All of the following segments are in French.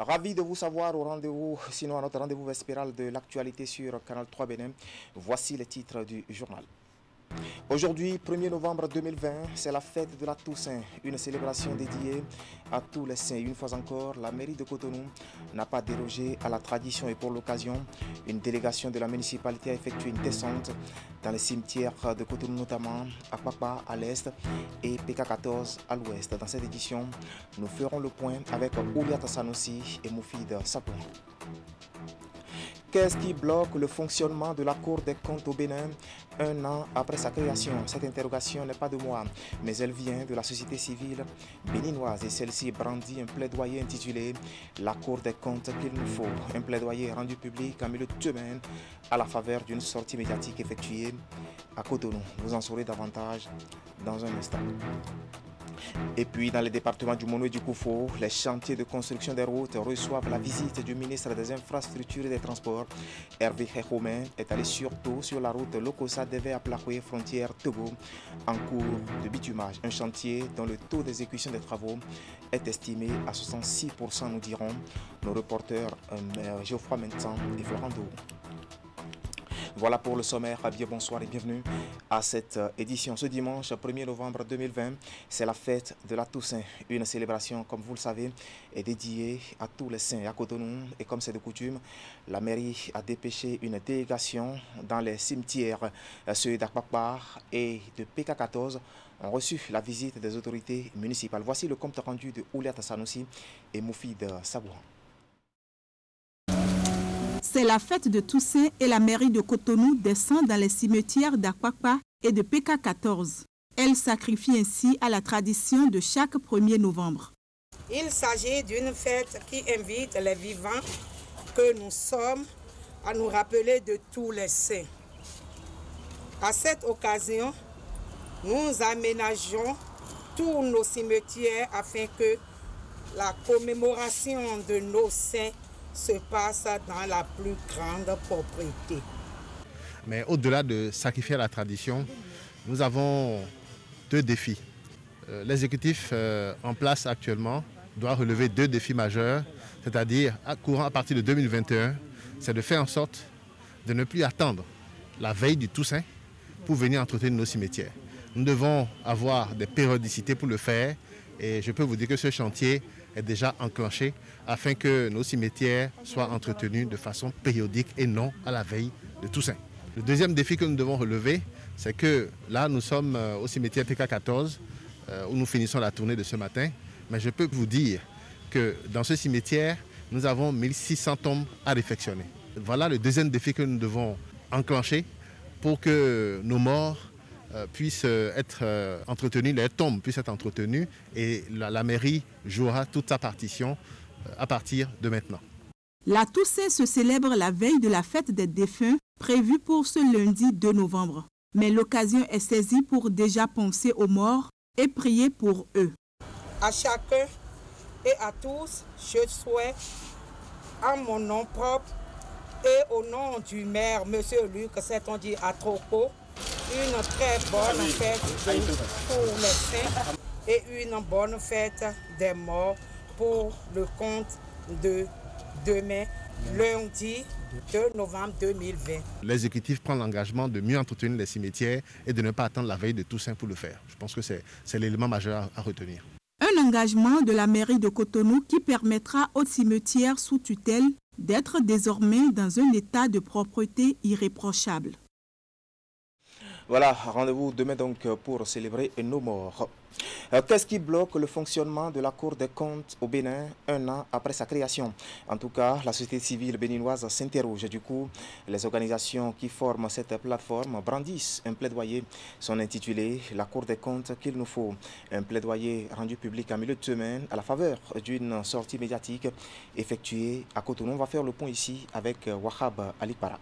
Ravi de vous savoir au rendez-vous, sinon à notre rendez-vous vespéral de l'actualité sur Canal 3 Bénin. Voici les titres du journal. Aujourd'hui, 1er novembre 2020, c'est la fête de la Toussaint, une célébration dédiée à tous les saints. Une fois encore, la mairie de Cotonou n'a pas dérogé à la tradition et pour l'occasion, une délégation de la municipalité a effectué une descente dans les cimetières de Cotonou, notamment à Papa à l'est et PK14 à l'ouest. Dans cette édition, nous ferons le point avec Ouliata Sanusi et Moufid Sapon. Qu'est-ce qui bloque le fonctionnement de la Cour des comptes au Bénin un an après sa création? Cette interrogation n'est pas de moi, mais elle vient de la société civile béninoise et celle-ci brandit un plaidoyer intitulé « La Cour des comptes qu'il nous faut ». Un plaidoyer rendu public en milieu de semaine à la faveur d'une sortie médiatique effectuée à Cotonou. Vous en saurez davantage dans un instant. Et puis, dans les départements du Mono et du Koufo, les chantiers de construction des routes reçoivent la visite du ministre des Infrastructures et des Transports. Hervé Khekhomen est allé surtout sur la route Lokossa-Deve-Aplakwe, frontière Togo, en cours de bitumage. Un chantier dont le taux d'exécution des travaux est estimé à 66%, nous dirons nos reporters Geoffroy Mentan et Florent Dou. Voilà pour le sommaire. Bien bonsoir et bienvenue à cette édition. Ce dimanche 1er novembre 2020, c'est la fête de la Toussaint. Une célébration, comme vous le savez, est dédiée à tous les saints à Cotonou. Et comme c'est de coutume, la mairie a dépêché une délégation dans les cimetières. Ceux d'Akpakpa et de PK14 ont reçu la visite des autorités municipales. Voici le compte rendu de Ouliata Sanusi et Moufid Sabouhan. C'est la fête de Toussaint et la mairie de Cotonou descend dans les cimetières d'Akpakpa et de PK14. Elle sacrifie ainsi à la tradition de chaque 1er novembre. Il s'agit d'une fête qui invite les vivants que nous sommes à nous rappeler de tous les saints. À cette occasion, nous aménageons tous nos cimetières afin que la commémoration de nos saints se passe dans la plus grande propriété. Mais au-delà de sacrifier la tradition, nous avons deux défis. L'exécutif en place actuellement doit relever deux défis majeurs, c'est-à-dire courant à partir de 2021, c'est de faire en sorte de ne plus attendre la veille du Toussaint pour venir entretenir nos cimetières. Nous devons avoir des périodicités pour le faire et je peux vous dire que ce chantier est déjà enclenché afin que nos cimetières soient entretenus de façon périodique et non à la veille de Toussaint. Le deuxième défi que nous devons relever, c'est que là, nous sommes au cimetière PK14 où nous finissons la tournée de ce matin. Mais je peux vous dire que dans ce cimetière, nous avons 1600 tombes à réfectionner. Voilà le deuxième défi que nous devons enclencher pour que nos morts puissent être entretenus, les tombes puissent être entretenues et la mairie jouera toute sa partition à partir de maintenant. La Toussaint se célèbre la veille de la fête des défunts prévue pour ce lundi 2 novembre. Mais l'occasion est saisie pour déjà penser aux morts et prier pour eux. À chacun et à tous, je souhaite en mon nom propre et au nom du maire, M. Luc Setonji Atroko, une très bonne fête pour les saints et une bonne fête des morts pour le compte de demain, lundi 2 novembre 2020. L'exécutif prend l'engagement de mieux entretenir les cimetières et de ne pas attendre la veille de Toussaint pour le faire. Je pense que c'est l'élément majeur à retenir. Un engagement de la mairie de Cotonou qui permettra aux cimetières sous tutelle d'être désormais dans un état de propreté irréprochable. Voilà, rendez-vous demain donc pour célébrer nos morts. Qu'est-ce qui bloque le fonctionnement de la Cour des comptes au Bénin un an après sa création? En tout cas, la société civile béninoise s'interroge. Du coup, les organisations qui forment cette plateforme brandissent un plaidoyer. Son intitulé « La Cour des comptes qu'il nous faut ». Un plaidoyer rendu public en milieu de semaine à la faveur d'une sortie médiatique effectuée à Cotonou. On va faire le point ici avec Wahab Alipara.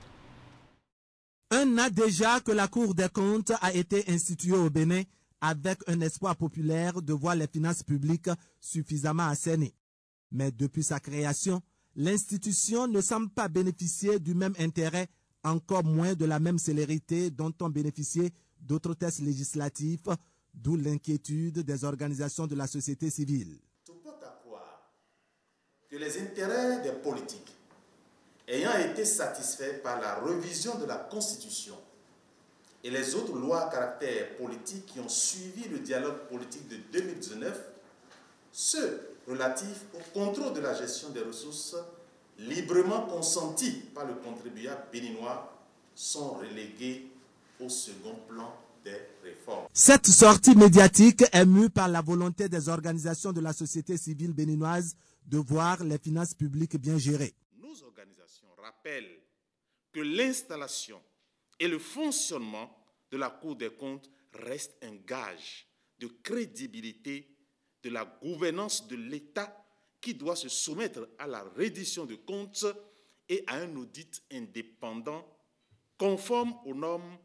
Un an déjà que la Cour des comptes a été instituée au Bénin avec un espoir populaire de voir les finances publiques suffisamment assainies. Mais depuis sa création, l'institution ne semble pas bénéficier du même intérêt, encore moins de la même célérité dont ont bénéficié d'autres tests législatifs, d'où l'inquiétude des organisations de la société civile. que les intérêts des politiques ayant été satisfaits par la révision de la Constitution et les autres lois à caractère politique qui ont suivi le dialogue politique de 2019, ceux relatifs au contrôle de la gestion des ressources librement consentis par le contribuable béninois sont relégués au second plan des réformes. Cette sortie médiatique est mue par la volonté des organisations de la société civile béninoise de voir les finances publiques bien gérées. Nos organisations rappellent que l'installation et le fonctionnement de la Cour des comptes restent un gage de crédibilité de la gouvernance de l'État qui doit se soumettre à la reddition de comptes et à un audit indépendant conforme aux normes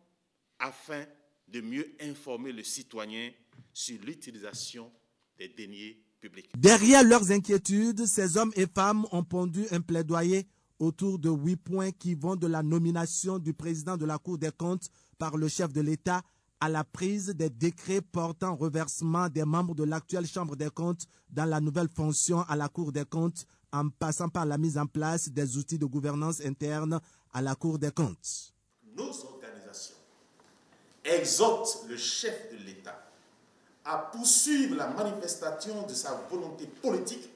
afin de mieux informer le citoyen sur l'utilisation des deniers publics. Derrière leurs inquiétudes, ces hommes et femmes ont pondu un plaidoyer autour de 8 points qui vont de la nomination du président de la Cour des comptes par le chef de l'État à la prise des décrets portant reversement des membres de l'actuelle Chambre des comptes dans la nouvelle fonction à la Cour des comptes, en passant par la mise en place des outils de gouvernance interne à la Cour des comptes. Nos organisations exhortent le chef de l'État à poursuivre la manifestation de sa volonté politique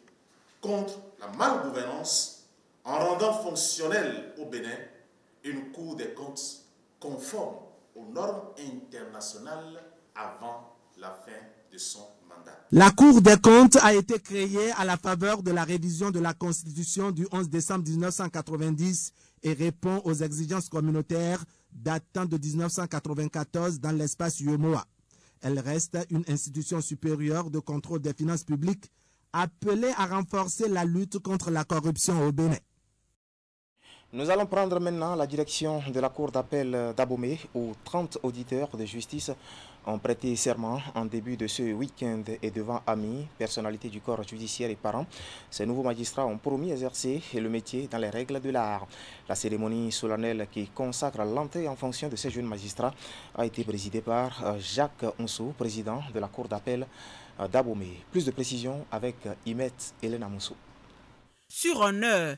contre la malgouvernance en rendant fonctionnelle au Bénin une Cour des comptes conforme aux normes internationales avant la fin de son mandat. La Cour des comptes a été créée à la faveur de la révision de la Constitution du 11 décembre 1990 et répond aux exigences communautaires datant de 1994 dans l'espace UEMOA. Elle reste une institution supérieure de contrôle des finances publiques appelée à renforcer la lutte contre la corruption au Bénin. Nous allons prendre maintenant la direction de la Cour d'appel d'Abomey où 30 auditeurs de justice ont prêté serment en début de ce week-end et devant amis, personnalités du corps judiciaire et parents. Ces nouveaux magistrats ont promis exercer le métier dans les règles de l'art. La cérémonie solennelle qui consacre l'entrée en fonction de ces jeunes magistrats a été présidée par Jacques Onsou, président de la Cour d'appel d'Abomey. Plus de précisions avec Imet Elena Moussou. Sur honneur,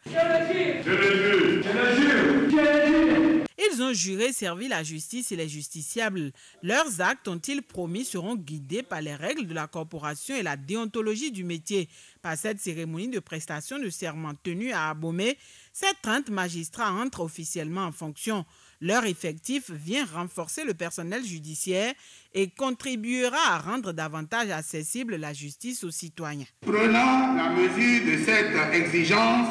ils ont juré servir la justice et les justiciables. Leurs actes, ont-ils promis, seront guidés par les règles de la corporation et la déontologie du métier. Par cette cérémonie de prestation de serment tenue à Abomey, ces 30 magistrats entrent officiellement en fonction. Leur effectif vient renforcer le personnel judiciaire et contribuera à rendre davantage accessible la justice aux citoyens. Prenant la mesure de cette exigence,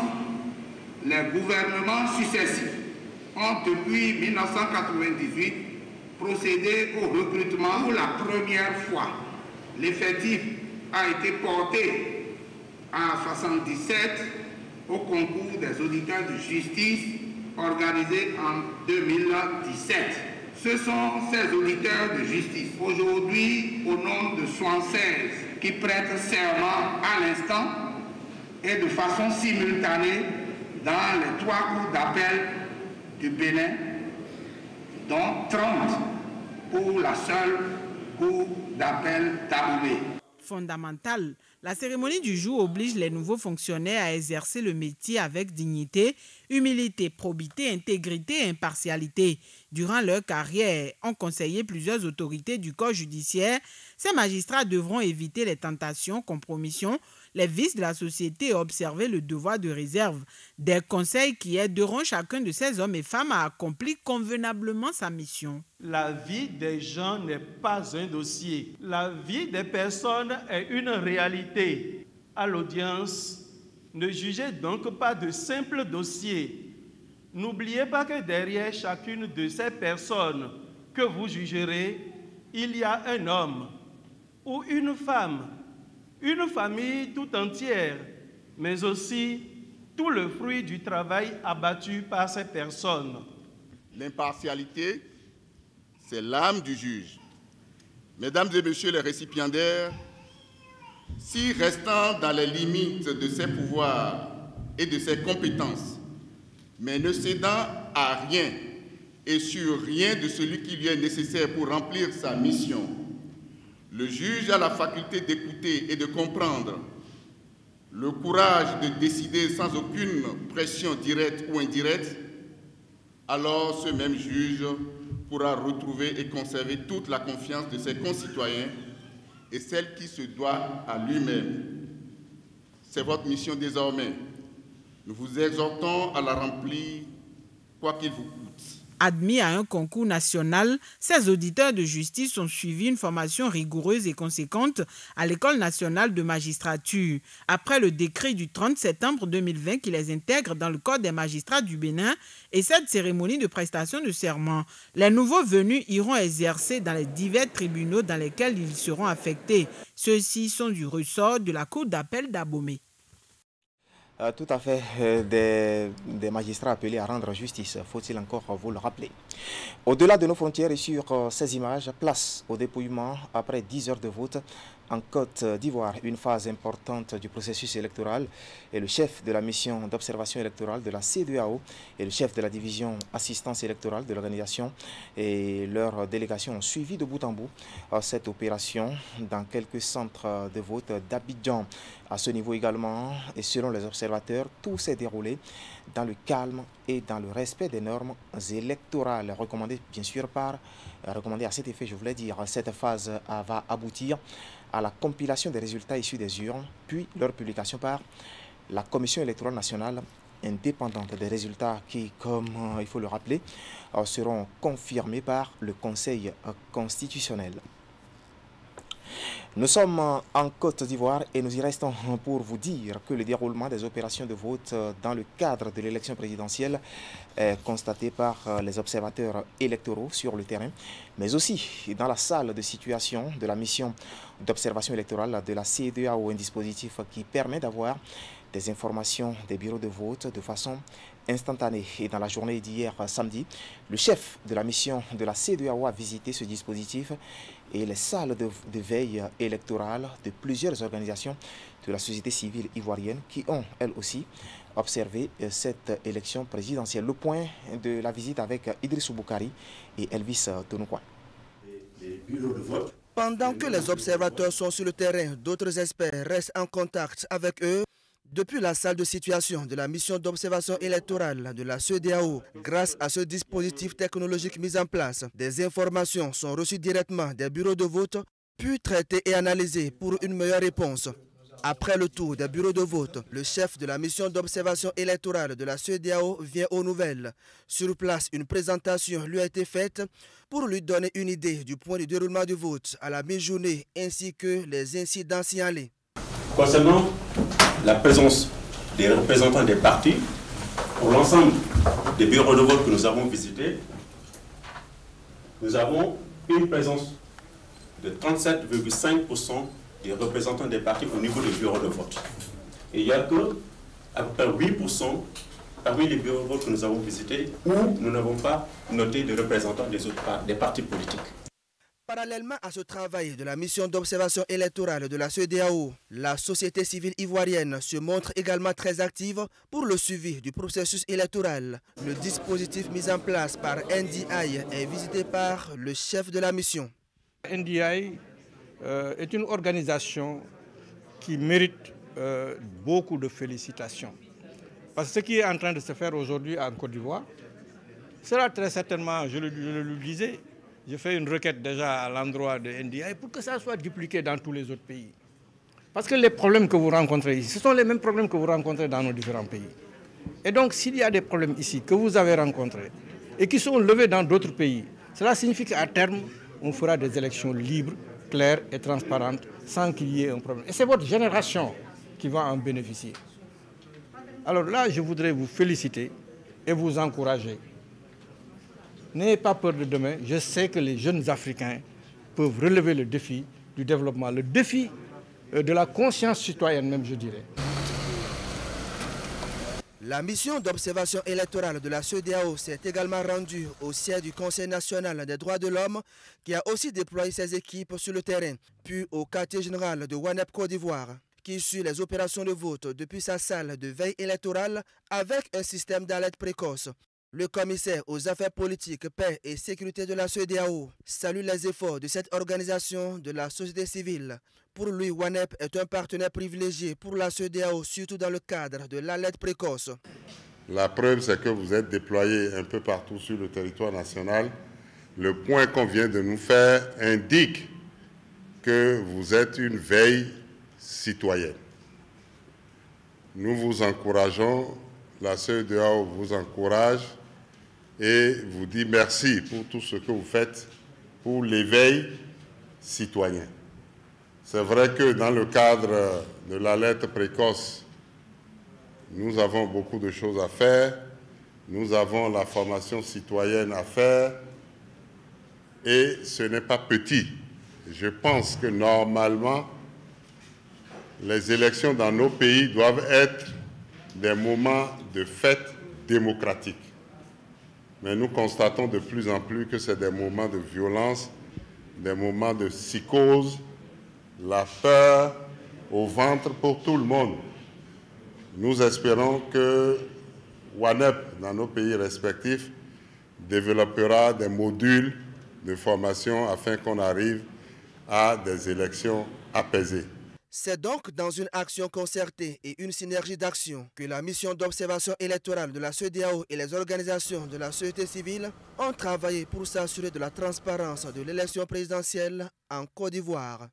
les gouvernements successifs ont depuis 1998 procédé au recrutement pour la première fois. L'effectif a été porté à 77 au concours des auditeurs de justice organisé en 2017. Ce sont ces auditeurs de justice, aujourd'hui au nombre de 76, qui prêtent serment à l'instant et de façon simultanée dans les 3 cours d'appel du Bénin, dont 30 pour la seule cour d'appel d'Abomey. Fondamental, la cérémonie du jour oblige les nouveaux fonctionnaires à exercer le métier avec dignité, humilité, probité, intégrité et impartialité. Durant leur carrière, ont conseillé plusieurs autorités du corps judiciaire. Ces magistrats devront éviter les tentations, compromissions, les vices de la société et observer le devoir de réserve. Des conseils qui aideront chacun de ces hommes et femmes à accomplir convenablement sa mission. La vie des gens n'est pas un dossier. La vie des personnes est une réalité. À l'audience, ne jugez donc pas de simples dossiers. N'oubliez pas que derrière chacune de ces personnes que vous jugerez, il y a un homme ou une femme, une famille tout entière, mais aussi tout le fruit du travail abattu par ces personnes. L'impartialité, c'est l'âme du juge. Mesdames et messieurs les récipiendaires, si restant dans les limites de ses pouvoirs et de ses compétences, mais ne cédant à rien et sur rien de celui qui lui est nécessaire pour remplir sa mission, le juge a la faculté d'écouter et de comprendre le courage de décider sans aucune pression directe ou indirecte, alors ce même juge pourra retrouver et conserver toute la confiance de ses concitoyens et celle qui se doit à lui-même. C'est votre mission désormais. Nous vous exhortons à la remplir, quoi qu'il vous coûte. Admis à un concours national, ces auditeurs de justice ont suivi une formation rigoureuse et conséquente à l'École nationale de magistrature. Après le décret du 30 septembre 2020 qui les intègre dans le Code des magistrats du Bénin et cette cérémonie de prestation de serment, les nouveaux venus iront exercer dans les divers tribunaux dans lesquels ils seront affectés. Ceux-ci sont du ressort de la Cour d'appel d'Abomey. Tout à fait, des magistrats appelés à rendre justice, faut-il encore vous le rappeler. Au-delà de nos frontières et sur ces images, place au dépouillement après 10 heures de vote en Côte d'Ivoire, une phase importante du processus électoral, et le chef de la mission d'observation électorale de la CEDEAO et le chef de la division assistance électorale de l'organisation et leur délégation ont suivi de bout en bout cette opération dans quelques centres de vote d'Abidjan. À ce niveau également, et selon les observateurs, tout s'est déroulé dans le calme et dans le respect des normes électorales recommandées bien sûr recommandées à cet effet, je voulais dire. Cette phase va aboutir à la compilation des résultats issus des urnes, puis leur publication par la Commission électorale nationale indépendante, des résultats qui, comme il faut le rappeler, seront confirmés par le Conseil constitutionnel. Nous sommes en Côte d'Ivoire et nous y restons pour vous dire que le déroulement des opérations de vote dans le cadre de l'élection présidentielle est constaté par les observateurs électoraux sur le terrain, mais aussi dans la salle de situation de la mission d'observation électorale de la CEDEAO, un dispositif qui permet d'avoir des informations des bureaux de vote de façon instantanée. Et dans la journée d'hier samedi, le chef de la mission de la CEDEAO a visité ce dispositif et les salles de veille électorale de plusieurs organisations de la société civile ivoirienne qui ont, elles aussi, observé cette élection présidentielle. Le point de la visite avec Idrissou Boukari et Elvis Tonoukwa. Pendant que les observateurs sont sur le terrain, d'autres experts restent en contact avec eux. Depuis la salle de situation de la mission d'observation électorale de la CEDEAO, grâce à ce dispositif technologique mis en place, des informations sont reçues directement des bureaux de vote, puis traitées et analysées pour une meilleure réponse. Après le tour des bureaux de vote, le chef de la mission d'observation électorale de la CEDEAO vient aux nouvelles. Sur place, une présentation lui a été faite pour lui donner une idée du point de déroulement du vote à la mi-journée ainsi que les incidents signalés. Concernant la présence des représentants des partis, pour l'ensemble des bureaux de vote que nous avons visités, nous avons une présence de 37,5% des représentants des partis au niveau des bureaux de vote. Et il n'y a que à peu près 8% parmi les bureaux de vote que nous avons visités où nous n'avons pas noté de représentants des partis politiques. Parallèlement à ce travail de la mission d'observation électorale de la CEDEAO, la société civile ivoirienne se montre également très active pour le suivi du processus électoral. Le dispositif mis en place par NDI est visité par le chef de la mission. NDI est une organisation qui mérite beaucoup de félicitations. Parce que ce qui est en train de se faire aujourd'hui en Côte d'Ivoire sera très certainement, je le disais, je fais une requête déjà à l'endroit de NDI pour que ça soit dupliqué dans tous les autres pays. Parce que les problèmes que vous rencontrez ici, ce sont les mêmes problèmes que vous rencontrez dans nos différents pays. Et donc, s'il y a des problèmes ici que vous avez rencontrés et qui sont levés dans d'autres pays, cela signifie qu'à terme, on fera des élections libres, claires et transparentes sans qu'il y ait un problème. Et c'est votre génération qui va en bénéficier. Alors là, je voudrais vous féliciter et vous encourager. N'ayez pas peur de demain. Je sais que les jeunes Africains peuvent relever le défi du développement, le défi de la conscience citoyenne même, je dirais. La mission d'observation électorale de la CEDEAO s'est également rendue au siège du Conseil national des droits de l'homme qui a aussi déployé ses équipes sur le terrain, puis au quartier général de Wanep, Côte d'Ivoire, qui suit les opérations de vote depuis sa salle de veille électorale avec un système d'alerte précoce. Le commissaire aux affaires politiques, paix et sécurité de la CEDEAO salue les efforts de cette organisation de la société civile. Pour lui, WANEP est un partenaire privilégié pour la CEDEAO, surtout dans le cadre de l'alerte précoce. La preuve, c'est que vous êtes déployés un peu partout sur le territoire national. Le point qu'on vient de nous faire indique que vous êtes une veille citoyenne. Nous vous encourageons, la CEDEAO vous encourage et vous dit merci pour tout ce que vous faites pour l'éveil citoyen. C'est vrai que dans le cadre de l'alerte précoce, nous avons beaucoup de choses à faire. Nous avons la formation citoyenne à faire et ce n'est pas petit. Je pense que normalement, les élections dans nos pays doivent être des moments de fête démocratique. Mais nous constatons de plus en plus que c'est des moments de violence, des moments de psychose, la peur au ventre pour tout le monde. Nous espérons que WANEP, dans nos pays respectifs, développera des modules de formation afin qu'on arrive à des élections apaisées. C'est donc dans une action concertée et une synergie d'action que la mission d'observation électorale de la CEDEAO et les organisations de la société civile ont travaillé pour s'assurer de la transparence de l'élection présidentielle en Côte d'Ivoire.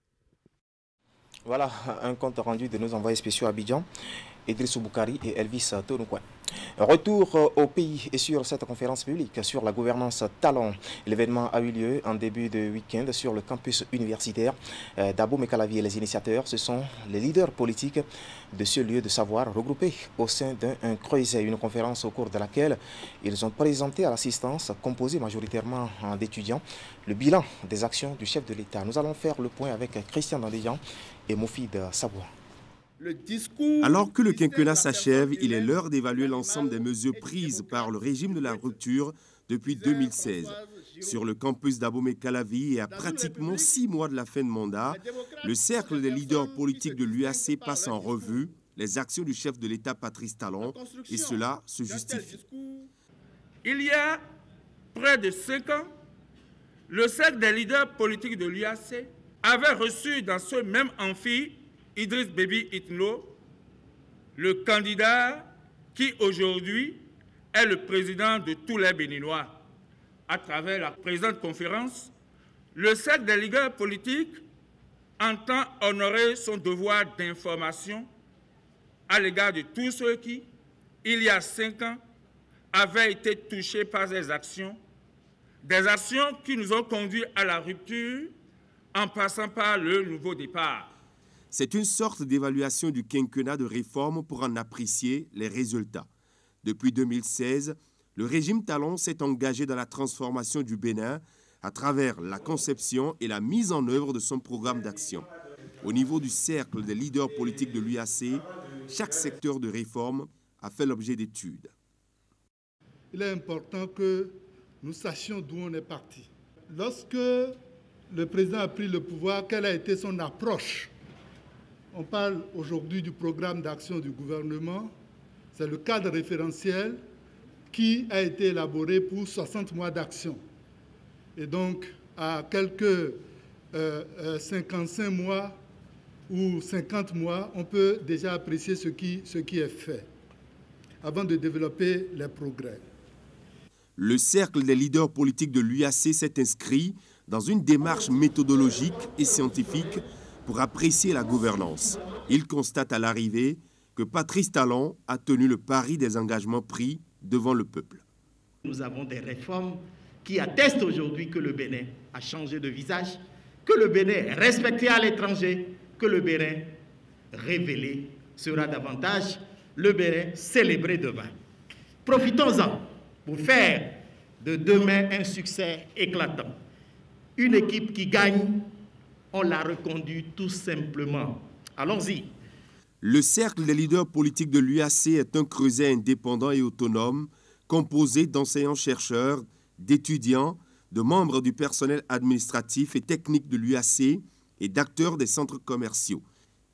Voilà un compte rendu de nos envoyés spéciaux à Abidjan, Idrissou Boukari et Elvis Tonoukouan. Retour au pays et sur cette conférence publique sur la gouvernance talent. L'événement a eu lieu en début de week-end sur le campus universitaire d'Abomey-Calavi. Les initiateurs, ce sont les leaders politiques de ce lieu de savoir regroupés au sein d'un creuset. Une conférence au cours de laquelle ils ont présenté à l'assistance, composée majoritairement d'étudiants, le bilan des actions du chef de l'État. Nous allons faire le point avec Christian Dandéjan et Moufid Saboua. Alors que le quinquennat s'achève, il est l'heure d'évaluer l'ensemble des mesures prises par le régime de la rupture depuis 2016. Sur le campus d'Abomey-Calavi et à pratiquement 6 mois de la fin de mandat, le cercle des leaders politiques de l'UAC passe en revue les actions du chef de l'État Patrice Talon et cela se justifie. Il y a près de 5 ans, le cercle des leaders politiques de l'UAC avait reçu dans ce même amphi Idriss Déby Itno, le candidat qui aujourd'hui est le président de tous les Béninois. À travers la présente conférence, le cercle des leaders politiques entend honorer son devoir d'information à l'égard de tous ceux qui, il y a 5 ans, avaient été touchés par des actions qui nous ont conduits à la rupture en passant par le nouveau départ. C'est une sorte d'évaluation du quinquennat de réforme pour en apprécier les résultats. Depuis 2016, le régime Talon s'est engagé dans la transformation du Bénin à travers la conception et la mise en œuvre de son programme d'action. Au niveau du cercle des leaders politiques de l'UAC, chaque secteur de réforme a fait l'objet d'études. Il est important que nous sachions d'où on est parti. Lorsque le président a pris le pouvoir, quelle a été son approche? On parle aujourd'hui du programme d'action du gouvernement. C'est le cadre référentiel qui a été élaboré pour 60 mois d'action. Et donc, à quelques 55 mois ou 50 mois, on peut déjà apprécier ce qui est fait avant de développer les progrès. Le cercle des leaders politiques de l'UAC s'est inscrit dans une démarche méthodologique et scientifique pour apprécier la gouvernance. Il constate à l'arrivée que Patrice Talon a tenu le pari des engagements pris devant le peuple. Nous avons des réformes qui attestent aujourd'hui que le Bénin a changé de visage, que le Bénin est respecté à l'étranger, que le Bénin révélé sera davantage le Bénin célébré demain. Profitons-en pour faire de demain un succès éclatant. Une équipe qui gagne, on l'a reconduit tout simplement. Allons-y. Le cercle des leaders politiques de l'UAC est un creuset indépendant et autonome, composé d'enseignants-chercheurs, d'étudiants, de membres du personnel administratif et technique de l'UAC et d'acteurs des centres commerciaux.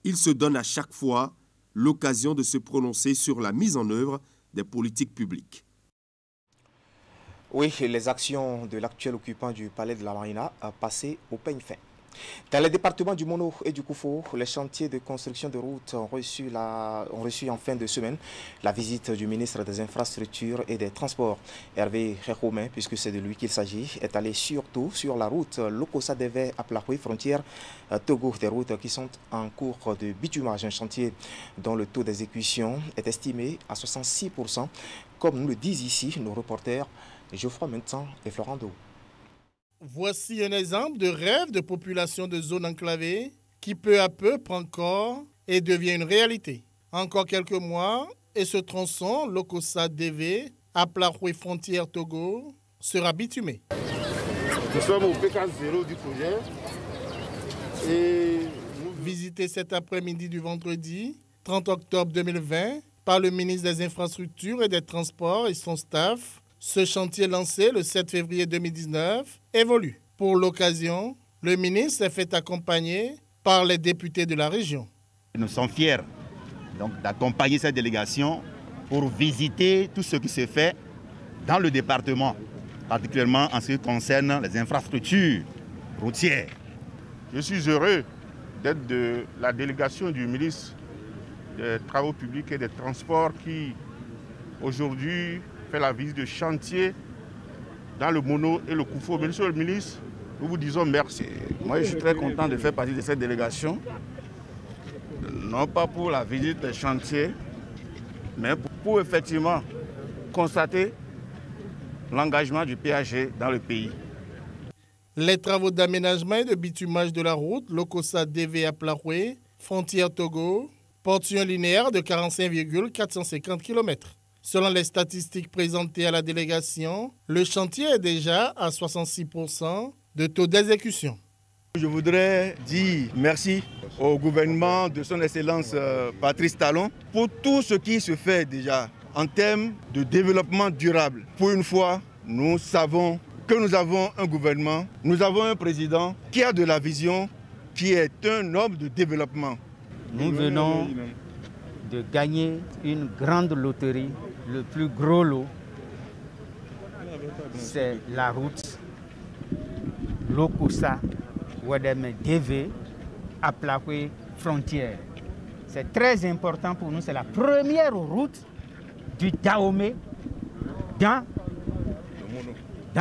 Il se donne à chaque fois l'occasion de se prononcer sur la mise en œuvre des politiques publiques. Oui, les actions de l'actuel occupant du palais de la Marina ont passé au peigne fin. Dans les départements du Mono et du Koufo, les chantiers de construction de routes ont reçu en fin de semaine la visite du ministre des Infrastructures et des Transports. Hervé Réhomé, puisque c'est de lui qu'il s'agit, est allé surtout sur la route Lokossa-Deve à Plahoui, frontière Togo, des routes qui sont en cours de bitumage, un chantier dont le taux d'exécution est estimé à 66%, comme nous le disent ici nos reporters Geoffroy Mentan et Florent Dou. Voici un exemple de rêve de population de zones enclavées qui peu à peu prend corps et devient une réalité. Encore quelques mois et ce tronçon Lokossa-Deve à Plahoui frontière Togo sera bitumé. Nous sommes au PK0 du projet et visité cet après-midi du vendredi 30 octobre 2020 par le ministre des Infrastructures et des Transports et son staff. Ce chantier lancé le 7 février 2019 évolue. Pour l'occasion, le ministre s'est fait accompagner par les députés de la région. Nous sommes fiers d'accompagner cette délégation pour visiter tout ce qui se fait dans le département, particulièrement en ce qui concerne les infrastructures routières. Je suis heureux d'être de la délégation du ministre des Travaux publics et des Transports qui, aujourd'hui, fait la visite de chantier dans le Mono et le Koufo. Monsieur le ministre, nous vous disons merci. Moi, je suis très content de faire partie de cette délégation, non pas pour la visite des chantiers, mais pour effectivement constater l'engagement du PAG dans le pays. Les travaux d'aménagement et de bitumage de la route Lokossa-Deve à Plahoui, frontière Togo, portent sur un linéaire de 45,450 km. Selon les statistiques présentées à la délégation, le chantier est déjà à 66% de taux d'exécution. Je voudrais dire merci au gouvernement de son Excellence Patrice Talon pour tout ce qui se fait déjà en termes de développement durable. Pour une fois, nous savons que nous avons un gouvernement, nous avons un président qui a de la vision, qui est un homme de développement. Nous venons de gagner une grande loterie. Le plus gros lot, c'est la route Lokossa-Deve à Plahoui frontière. C'est très important pour nous, c'est la première route du Dahomey dans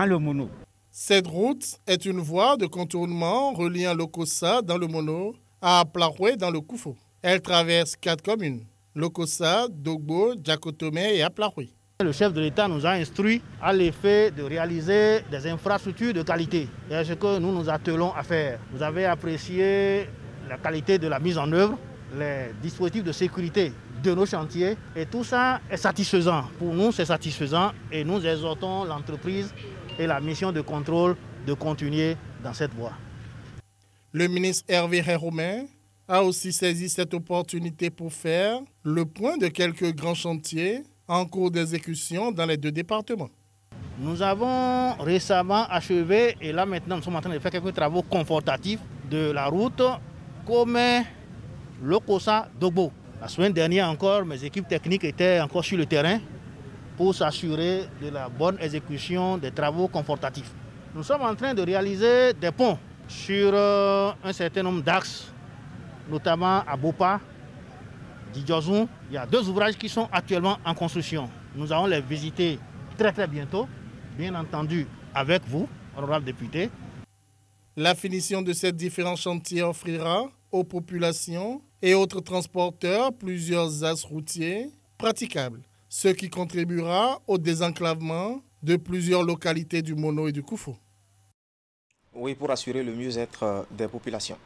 le Mono. Cette route est une voie de contournement reliant Lokossa dans le Mono à Plahoui dans le Koufo. Elle traverse 4 communes. Lokossa, Dogbo, Djakotome et Aplahoui. Le chef de l'État nous a instruit à l'effet de réaliser des infrastructures de qualité. C'est ce que nous nous attelons à faire. Vous avez apprécié la qualité de la mise en œuvre, les dispositifs de sécurité de nos chantiers et tout ça est satisfaisant. Pour nous, c'est satisfaisant et nous exhortons l'entreprise et la mission de contrôle de continuer dans cette voie. Le ministre Hervé Réhomé a aussi saisi cette opportunité pour faire le point de quelques grands chantiers en cours d'exécution dans les 2 départements. Nous avons récemment achevé et là maintenant nous sommes en train de faire quelques travaux confortatifs de la route comme Lokossa-Dogbo. La semaine dernière encore, mes équipes techniques étaient encore sur le terrain pour s'assurer de la bonne exécution des travaux confortatifs. Nous sommes en train de réaliser des ponts sur un certain nombre d'axes, notamment à Bopa, Didjozun. Il y a 2 ouvrages qui sont actuellement en construction. Nous allons les visiter très bientôt, bien entendu avec vous, honorables députés. La finition de ces différents chantiers offrira aux populations et autres transporteurs plusieurs axes routiers praticables, ce qui contribuera au désenclavement de plusieurs localités du Mono et du Koufo. Oui, pour assurer le mieux-être des populations.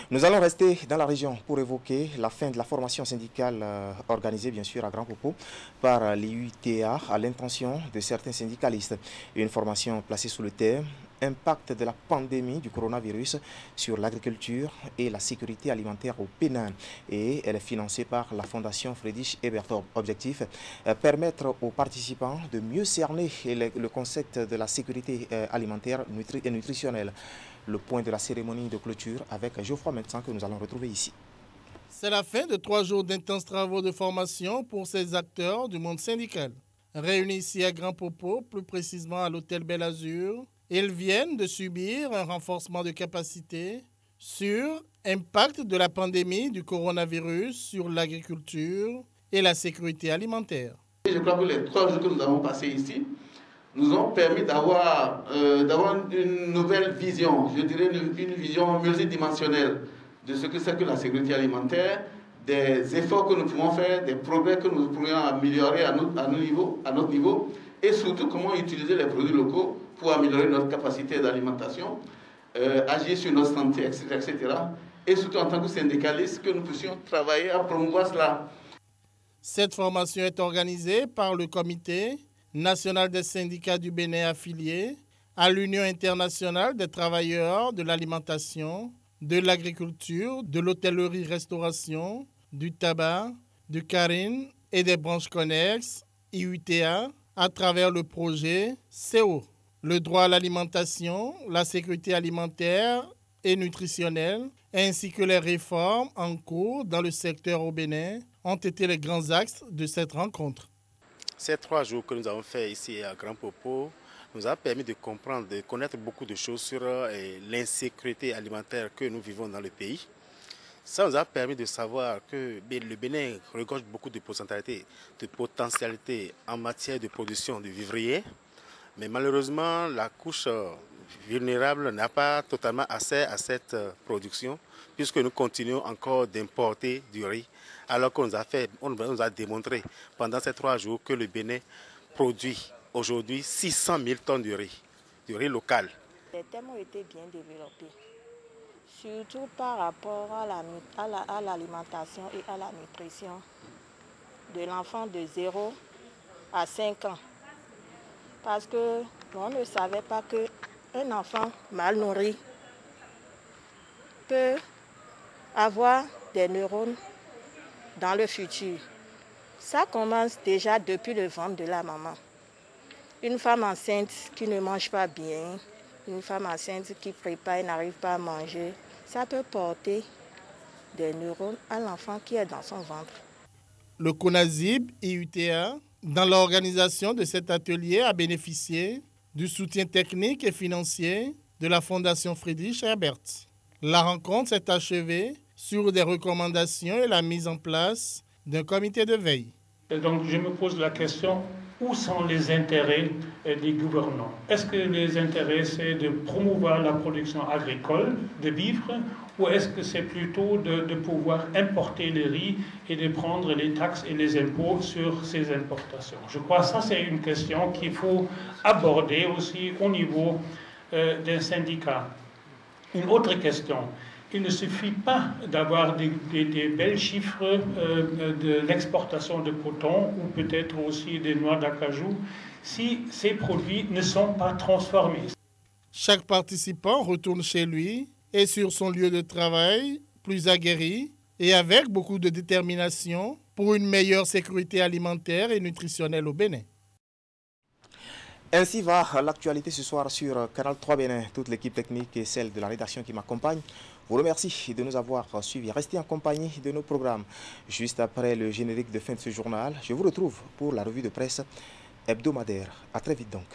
Nous allons rester dans la région pour évoquer la fin de la formation syndicale organisée bien sûr à Grand Popo par l'IUTA à l'intention de certains syndicalistes. Une formation placée sous le thème « Impact de la pandémie du coronavirus sur l'agriculture et la sécurité alimentaire au Bénin » et elle est financée par la Fondation Friedrich Ebert. Objectif, permettre aux participants de mieux cerner le concept de la sécurité alimentaire et nutritionnelle. Le point de la cérémonie de clôture avec Geoffroy Mentan que nous allons retrouver ici. C'est la fin de 3 jours d'intenses travaux de formation pour ces acteurs du monde syndical. Réunis ici à Grand Popo, plus précisément à l'hôtel Bel Azur, ils viennent de subir un renforcement de capacité sur l'impact de la pandémie du coronavirus sur l'agriculture et la sécurité alimentaire. Je crois que les 3 jours que nous avons passés ici nous ont permis d'avoir une nouvelle vision, je dirais une vision multidimensionnelle de ce que c'est que la sécurité alimentaire, des efforts que nous pouvons faire, des progrès que nous pourrions améliorer à notre niveau, et surtout comment utiliser les produits locaux pour améliorer notre capacité d'alimentation, agir sur notre santé, etc. Et surtout en tant que syndicalistes, que nous puissions travailler à promouvoir cela. Cette formation est organisée par le Comité national des syndicats du Bénin affiliés à l'Union internationale des travailleurs de l'alimentation, de l'agriculture, de l'hôtellerie-restauration, du tabac, du carine et des branches connexes, IUTA, à travers le projet CO. Le droit à l'alimentation, la sécurité alimentaire et nutritionnelle, ainsi que les réformes en cours dans le secteur au Bénin, ont été les grands axes de cette rencontre. Ces 3 jours que nous avons fait ici à Grand Popo nous a permis de comprendre, de connaître beaucoup de choses sur l'insécurité alimentaire que nous vivons dans le pays. Ça nous a permis de savoir que le Bénin regorge beaucoup de potentialités en matière de production de vivriers, mais malheureusement la couche vulnérable n'a pas totalement accès à cette production, puisque nous continuons encore d'importer du riz, alors qu'on nous a démontré pendant ces 3 jours que le Bénin produit aujourd'hui 600 000 tonnes de riz local. Les thèmes ont été bien développés, surtout par rapport à l'alimentation et à la nutrition de l'enfant de 0 à 5 ans. Parce que on ne savait pas qu'un enfant mal nourri peut avoir des neurones dans le futur. Ça commence déjà depuis le ventre de la maman. Une femme enceinte qui ne mange pas bien, une femme enceinte qui prépare et n'arrive pas à manger, ça peut porter des neurones à l'enfant qui est dans son ventre. Le CONAZIB IUTA, dans l'organisation de cet atelier, a bénéficié du soutien technique et financier de la Fondation Friedrich Herbert. La rencontre s'est achevée sur des recommandations et la mise en place d'un comité de veille. Et donc je me pose la question, où sont les intérêts des gouvernants? Est-ce que les intérêts, c'est de promouvoir la production agricole, de vivres, ou est-ce que c'est plutôt de pouvoir importer le riz et de prendre les taxes et les impôts sur ces importations? Je crois que ça, c'est une question qu'il faut aborder aussi au niveau d'un syndicat. Une autre question. Il ne suffit pas d'avoir des belles chiffres de l'exportation de coton ou peut-être aussi des noix d'acajou si ces produits ne sont pas transformés. Chaque participant retourne chez lui et sur son lieu de travail plus aguerri et avec beaucoup de détermination pour une meilleure sécurité alimentaire et nutritionnelle au Bénin. Ainsi va l'actualité ce soir sur Canal 3 Bénin. Toute l'équipe technique et celle de la rédaction qui m'accompagne vous remercie de nous avoir suivis. Restez en compagnie de nos programmes. Juste après le générique de fin de ce journal, je vous retrouve pour la revue de presse hebdomadaire. À très vite donc.